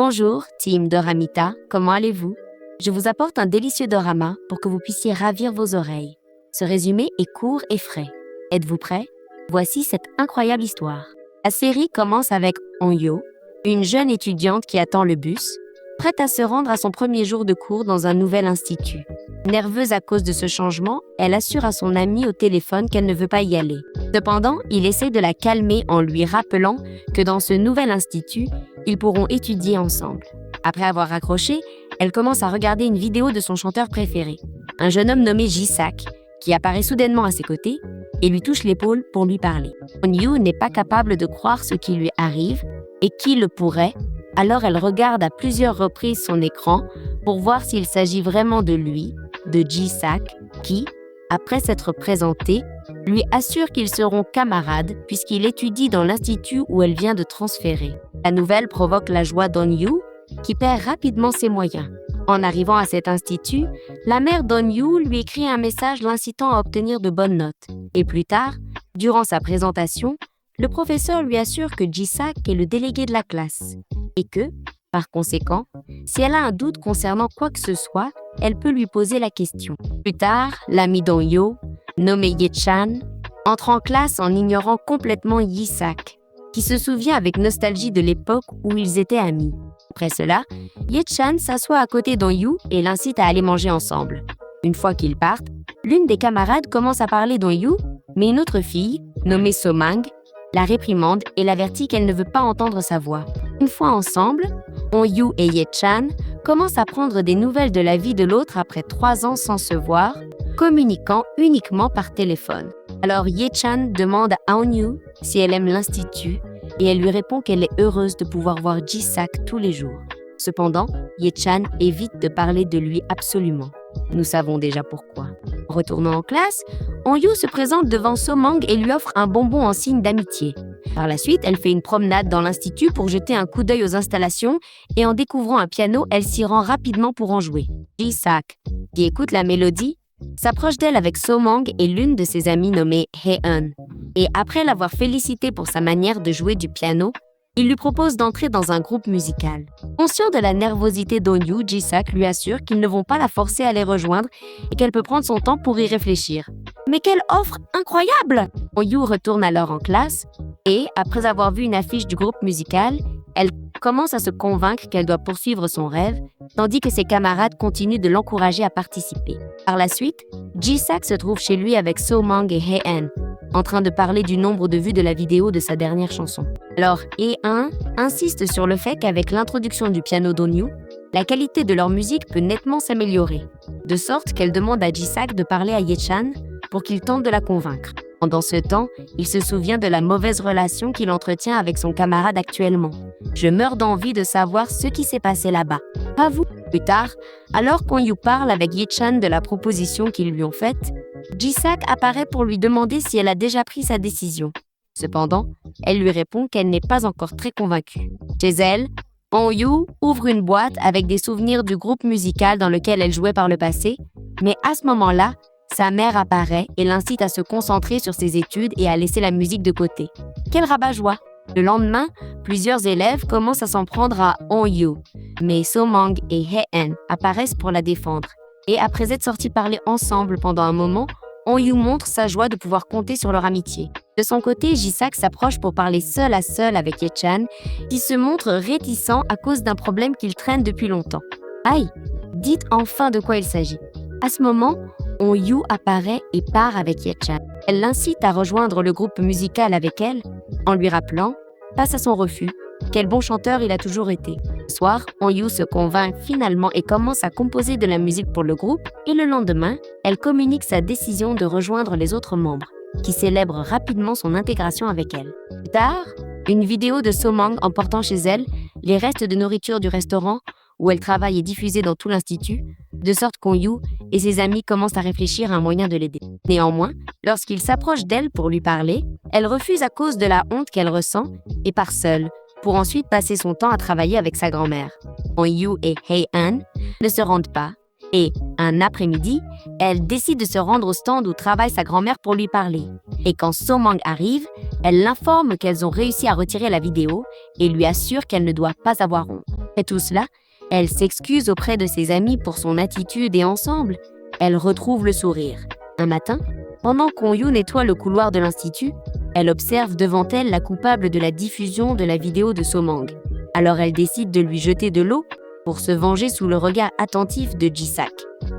Bonjour, team Doramita, comment allez-vous? Je vous apporte un délicieux dorama pour que vous puissiez ravir vos oreilles. Ce résumé est court et frais. Êtes-vous prêts? Voici cette incroyable histoire. La série commence avec Onyo, une jeune étudiante qui attend le bus, prête à se rendre à son premier jour de cours dans un nouvel institut. Nerveuse à cause de ce changement, elle assure à son ami au téléphone qu'elle ne veut pas y aller. Cependant, il essaie de la calmer en lui rappelant que dans ce nouvel institut, ils pourront étudier ensemble. Après avoir raccroché, elle commence à regarder une vidéo de son chanteur préféré, un jeune homme nommé Jisak, qui apparaît soudainement à ses côtés et lui touche l'épaule pour lui parler. Onyu n'est pas capable de croire ce qui lui arrive et qui le pourrait, alors elle regarde à plusieurs reprises son écran pour voir s'il s'agit vraiment de lui, de Jisak, qui, après s'être présenté, lui assure qu'ils seront camarades puisqu'il étudie dans l'institut où elle vient de transférer. La nouvelle provoque la joie d'Onyu, qui perd rapidement ses moyens. En arrivant à cet institut, la mère d'Onyu lui écrit un message l'incitant à obtenir de bonnes notes. Et plus tard, durant sa présentation, le professeur lui assure que Jisak est le délégué de la classe et que, par conséquent, si elle a un doute concernant quoi que ce soit, elle peut lui poser la question. Plus tard, l'ami d'Onyu, nommé Ye-chan, entre en classe en ignorant complètement Jisak, qui se souvient avec nostalgie de l'époque où ils étaient amis. Après cela, Ye-chan s'assoit à côté d'Onyu et l'incite à aller manger ensemble. Une fois qu'ils partent, l'une des camarades commence à parler d'Onyu, mais une autre fille, nommée Somang, la réprimande et l'avertit qu'elle ne veut pas entendre sa voix. Une fois ensemble, Onyu et Ye-chan commencent à prendre des nouvelles de la vie de l'autre après 3 ans sans se voir, communiquant uniquement par téléphone. Alors Ye-chan demande à Onyu si elle aime l'institut et elle lui répond qu'elle est heureuse de pouvoir voir Jisak tous les jours. Cependant, Ye-chan évite de parler de lui absolument. Nous savons déjà pourquoi. Retournant en classe, Onyu se présente devant Somang et lui offre un bonbon en signe d'amitié. Par la suite, elle fait une promenade dans l'institut pour jeter un coup d'œil aux installations et en découvrant un piano, elle s'y rend rapidement pour en jouer. Jisak, qui écoute la mélodie, s'approche d'elle avec Somang et l'une de ses amies nommée Hae-eun. Et après l'avoir félicité pour sa manière de jouer du piano, il lui propose d'entrer dans un groupe musical. Conscient de la nervosité d'Onyu, Jisak lui assure qu'ils ne vont pas la forcer à les rejoindre et qu'elle peut prendre son temps pour y réfléchir. Mais quelle offre incroyable! Onyu retourne alors en classe et, après avoir vu une affiche du groupe musical, elle commence à se convaincre qu'elle doit poursuivre son rêve, tandis que ses camarades continuent de l'encourager à participer. Par la suite, Jisak se trouve chez lui avec Somang et Hae-eun, en train de parler du nombre de vues de la vidéo de sa dernière chanson. Alors, Hae-eun insiste sur le fait qu'avec l'introduction du piano d'Onyu, la qualité de leur musique peut nettement s'améliorer, de sorte qu'elle demande à Jisak de parler à Ye-chan pour qu'il tente de la convaincre. Pendant ce temps, il se souvient de la mauvaise relation qu'il entretient avec son camarade actuellement. Je meurs d'envie de savoir ce qui s'est passé là-bas. Pas vous? Plus tard, alors qu'Onyu parle avec Ye-chan de la proposition qu'ils lui ont faite, Jisak apparaît pour lui demander si elle a déjà pris sa décision. Cependant, elle lui répond qu'elle n'est pas encore très convaincue. Chez elle, Onyu ouvre une boîte avec des souvenirs du groupe musical dans lequel elle jouait par le passé, mais à ce moment-là, sa mère apparaît et l'incite à se concentrer sur ses études et à laisser la musique de côté. Quel rabat-joie! Le lendemain, plusieurs élèves commencent à s'en prendre à Onyu, mais Somang et Hae-eun apparaissent pour la défendre. Et après être sortis parler ensemble pendant un moment, Onyu montre sa joie de pouvoir compter sur leur amitié. De son côté, Jisak s'approche pour parler seul à seul avec Ye-chan, qui se montre réticent à cause d'un problème qu'il traîne depuis longtemps. Aïe, dites enfin de quoi il s'agit. À ce moment, Onyu apparaît et part avec Ye-chan. Elle l'incite à rejoindre le groupe musical avec elle, en lui rappelant, face à son refus, quel bon chanteur il a toujours été. Le soir, Onyu se convainc finalement et commence à composer de la musique pour le groupe, et le lendemain, elle communique sa décision de rejoindre les autres membres, qui célèbrent rapidement son intégration avec elle. Plus tard, une vidéo de Somang emportant chez elle les restes de nourriture du restaurant où elle travaille est diffusée dans tout l'institut, de sorte qu'Onyu et ses amis commencent à réfléchir à un moyen de l'aider. Néanmoins, lorsqu'il s'approche d'elle pour lui parler, elle refuse à cause de la honte qu'elle ressent et part seule, pour ensuite passer son temps à travailler avec sa grand-mère. Onyu et Hae-eun ne se rendent pas, et, un après-midi, elle décide de se rendre au stand où travaille sa grand-mère pour lui parler. Et quand Somang arrive, elle l'informe qu'elles ont réussi à retirer la vidéo et lui assure qu'elle ne doit pas avoir honte. Après tout cela, elle s'excuse auprès de ses amis pour son attitude et ensemble, elle retrouve le sourire. Un matin, pendant qu'On-Yu nettoie le couloir de l'institut, elle observe devant elle la coupable de la diffusion de la vidéo de So-Mang. Alors elle décide de lui jeter de l'eau pour se venger sous le regard attentif de Ji-sak,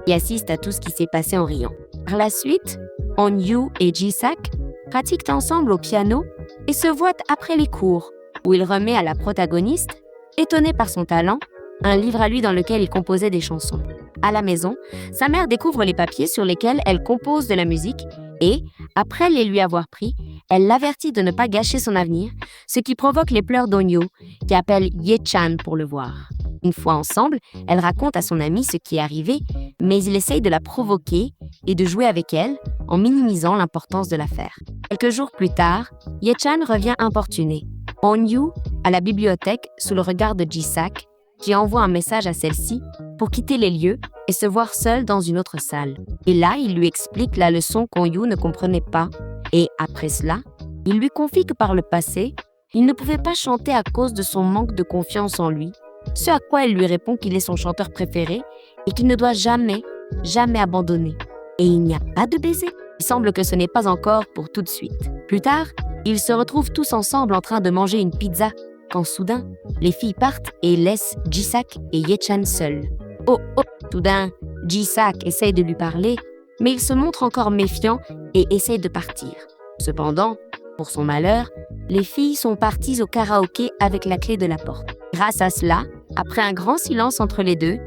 qui assiste à tout ce qui s'est passé en riant. Par la suite, On-Yu et Ji-sak pratiquent ensemble au piano et se voient après les cours, où il remet à la protagoniste, étonnée par son talent, un livre à lui dans lequel il composait des chansons. À la maison, sa mère découvre les papiers sur lesquels elle compose de la musique et, après les lui avoir pris, elle l'avertit de ne pas gâcher son avenir, ce qui provoque les pleurs d'On-Yu, qui appelle Ye-chan pour le voir. Une fois ensemble, elle raconte à son ami ce qui est arrivé, mais il essaye de la provoquer et de jouer avec elle en minimisant l'importance de l'affaire. Quelques jours plus tard, Ye-chan revient importuné. On-Yu à la bibliothèque sous le regard de Ji-sak, qui envoie un message à celle-ci pour quitter les lieux et se voir seule dans une autre salle. Et là, il lui explique la leçon qu'On-Yu ne comprenait pas. Et après cela, il lui confie que par le passé, il ne pouvait pas chanter à cause de son manque de confiance en lui, ce à quoi elle lui répond qu'il est son chanteur préféré et qu'il ne doit jamais, jamais abandonner. Et il n'y a pas de baiser. Il semble que ce n'est pas encore pour tout de suite. Plus tard, ils se retrouvent tous ensemble en train de manger une pizza, quand soudain, les filles partent et laissent Ji-sak et Ye-chan seuls. Oh, soudain, Ji-sak essaye de lui parler, mais il se montre encore méfiant et essaye de partir. Cependant, pour son malheur, les filles sont parties au karaoké avec la clé de la porte. Grâce à cela, après un grand silence entre les deux,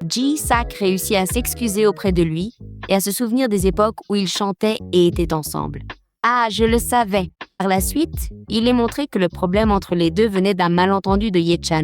Ji-sak réussit à s'excuser auprès de lui et à se souvenir des époques où ils chantaient et étaient ensemble. Ah, je le savais! Par la suite, il est montré que le problème entre les deux venait d'un malentendu de Ye-chan,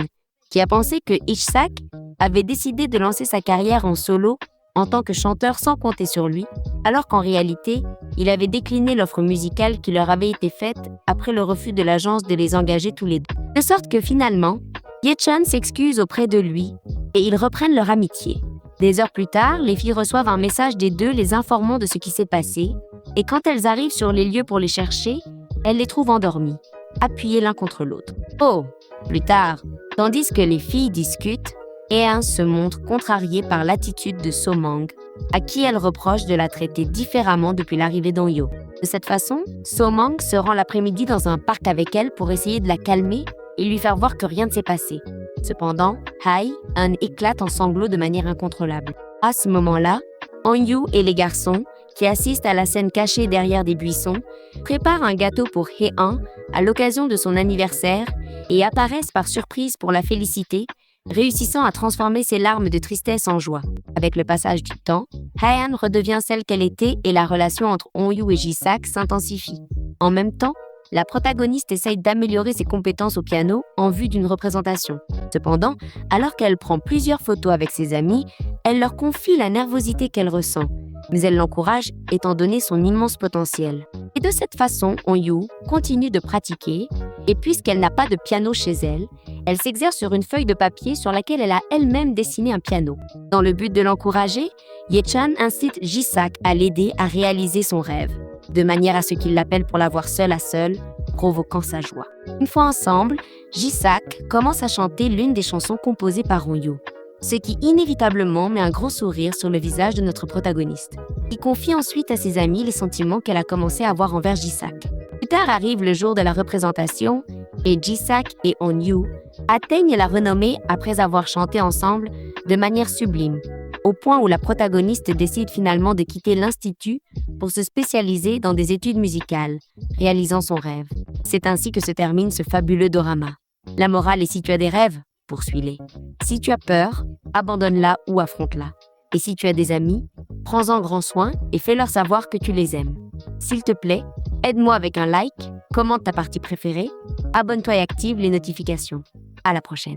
qui a pensé que Ji-sak avait décidé de lancer sa carrière en solo en tant que chanteur sans compter sur lui, alors qu'en réalité, il avait décliné l'offre musicale qui leur avait été faite après le refus de l'agence de les engager tous les deux. De sorte que finalement, Ye-chan s'excuse auprès de lui et ils reprennent leur amitié. Des heures plus tard, les filles reçoivent un message des deux les informant de ce qui s'est passé, et quand elles arrivent sur les lieux pour les chercher, elles les trouvent endormis, appuyés l'un contre l'autre. Oh! Plus tard, tandis que les filles discutent, Hae-in se montre contrariée par l'attitude de So-Mang, à qui elle reproche de la traiter différemment depuis l'arrivée d'On-Yu. De cette façon, So-Mang se rend l'après-midi dans un parc avec elle pour essayer de la calmer et lui faire voir que rien ne s'est passé. Cependant, Hae-in éclate en sanglots de manière incontrôlable. À ce moment-là, On-Yu et les garçons, qui assistent à la scène cachée derrière des buissons, préparent un gâteau pour Hae-in à l'occasion de son anniversaire et apparaissent par surprise pour la féliciter, réussissant à transformer ses larmes de tristesse en joie. Avec le passage du temps, Hae-in redevient celle qu'elle était et la relation entre On-Yu et Ji-sak s'intensifie. En même temps, la protagoniste essaye d'améliorer ses compétences au piano en vue d'une représentation. Cependant, alors qu'elle prend plusieurs photos avec ses amis, elle leur confie la nervosité qu'elle ressent, mais elle l'encourage étant donné son immense potentiel. Et de cette façon, On-Yu continue de pratiquer, et puisqu'elle n'a pas de piano chez elle, elle s'exerce sur une feuille de papier sur laquelle elle a elle-même dessiné un piano. Dans le but de l'encourager, Ye-chan incite Ji-sak à l'aider à réaliser son rêve, de manière à ce qu'il l'appelle pour la voir seule à seule, provoquant sa joie. Une fois ensemble, Ji-sak commence à chanter l'une des chansons composées par On-Yu, ce qui inévitablement met un grand sourire sur le visage de notre protagoniste, qui confie ensuite à ses amis les sentiments qu'elle a commencé à avoir envers Ji-sak. Plus tard arrive le jour de la représentation et Ji-sak et On-Yu atteignent la renommée après avoir chanté ensemble de manière sublime, au point où la protagoniste décide finalement de quitter l'institut pour se spécialiser dans des études musicales, réalisant son rêve. C'est ainsi que se termine ce fabuleux dorama. La morale est: si tu as des rêves, poursuis-les. Si tu as peur, abandonne-la ou affronte-la. Et si tu as des amis, prends-en grand soin et fais-leur savoir que tu les aimes. S'il te plaît, aide-moi avec un like, commente ta partie préférée, abonne-toi et active les notifications. À la prochaine.